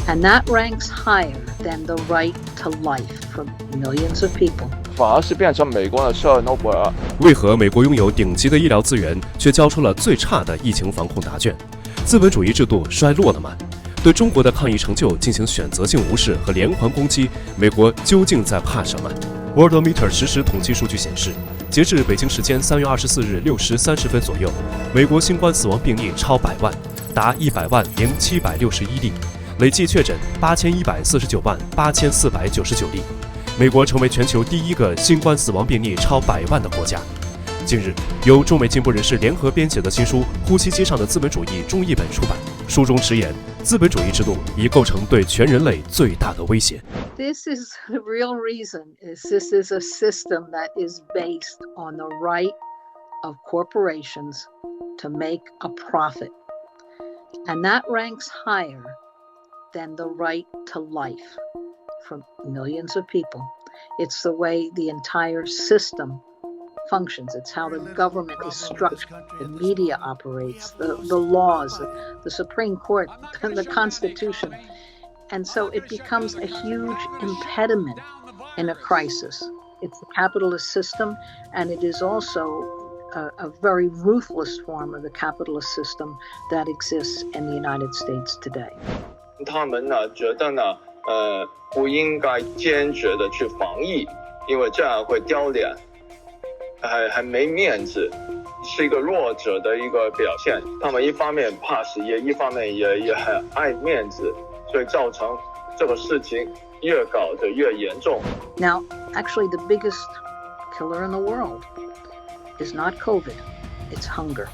And that ranks higher than the right to life for millions of people. 反而是变成美国的切尔诺贝尔。为何美国拥有顶级的医疗资源，却交出了最差的疫情防控答卷？资本主义制度衰落了吗？对中国的抗疫成就进行选择性无视和连环攻击，美国究竟在怕什么？Worldometer实时统计数据显示，截至北京时间3月24日6时30分左右，美国新冠死亡病例超100万，达100万零761例，累计确诊8149万8499例。美国成为全球第一个新冠死亡病例超100万的国家。近日，由中美进步人士联合编写的新书《呼吸机上的资本主义》中译本出版。书中直言，资本主义制度已构成对全人类最大的威胁。This is the real reason. This is a system that is based on the right of corporations to make a profit, and that ranks higher than the right to life for millions of people. It's the way the entire system functions. It's how the government is structured, the media operates, the laws, the Supreme Court, the Constitution. And so it becomes a huge impediment in a crisis. It's the capitalist system, and it is also a very ruthless form of the capitalist system that exists in the United States today. 他们呢觉得呢，不应该坚决的去防疫，因为这样会丢脸，还没面子，是一个弱者的一个表现。他们一方面怕死，一方面也很爱面子，所以造成这个事情越搞得越严重。Now, actually, the biggest killer in the world is not COVID; it's hunger.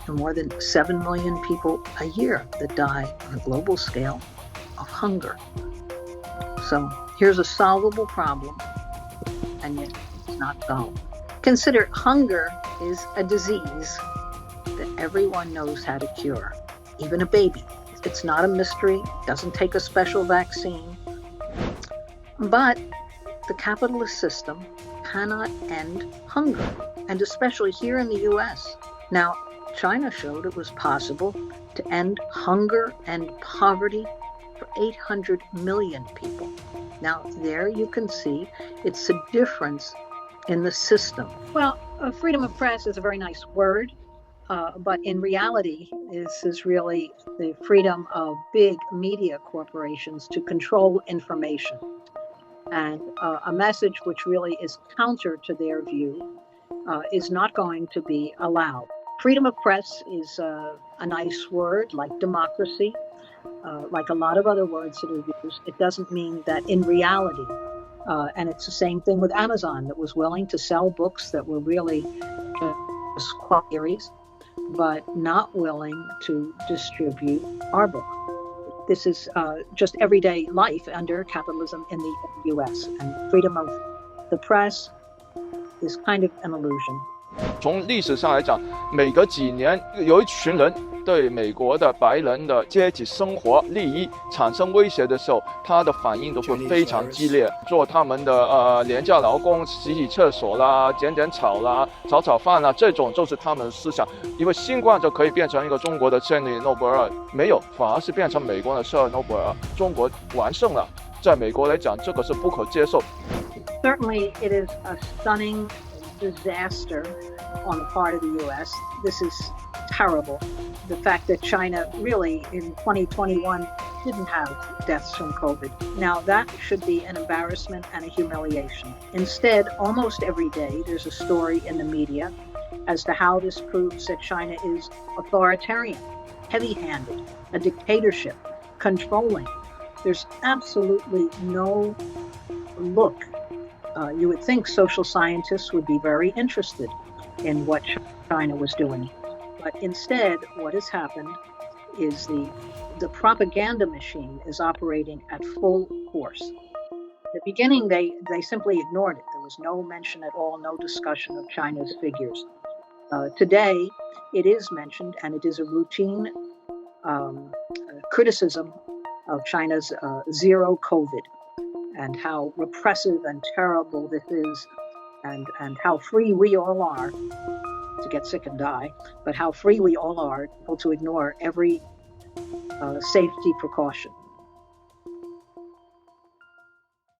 There are more than 7 million people a year that die on a global scale of hunger. So here's a solvable problem, and yet it's not solved. Consider hunger is a disease that everyone knows how to cure, even a baby. It's not a mystery, doesn't take a special vaccine. But the capitalist system cannot end hunger, and especially here in the US. Now, China showed it was possible to end hunger and poverty for 800 million people. Now, there you can see it's a difference in the system. Well, freedom of press is a very nice word, but in reality, this is really the freedom of big media corporations to control information. And a message which really is counter to their view is not going to be allowed. Freedom of press is a nice word, like democracy, like a lot of other words that are used. It doesn't mean that in reality, and it's the same thing with Amazon, that was willing to sell books that were really queries, but not willing to distribute our book. This is just everyday life under capitalism in the U.S., and freedom of the press is kind of an illusion. 从历史上来讲，每隔几年有一群人对美国的白人的阶级生活利益产生威胁的时候，他的反应都会非常激烈，做他们的廉价劳工，洗洗厕所啦，剪剪草啦，炒饭啦，这种就是他们的思想。因为新冠就可以变成一个中国的切尔诺贝尔，没有，反而是变成美国的切尔诺贝尔，中国完胜了。在美国来讲，这个是不可接受。Certainly, it is a stunning disaster on the part of the U.S. This is terrible. The fact that China really in 2021 didn't have deaths from COVID. Now that should be an embarrassment and a humiliation. Instead, almost every day there's a story in the media as to how this proves that China is authoritarian, heavy-handed, a dictatorship, controlling. There's absolutely no look. You would think social scientists would be very interested in what China was doing. But instead, what has happened is the propaganda machine is operating at full force. At the beginning, they simply ignored it. There was no mention at all, no discussion of China's figures. Today, it is mentioned, and it is a routine criticism of China's zero COVID, and how repressive and terrible this is, and how free we all are to get sick and die, but how free we all are to ignore every safety precaution.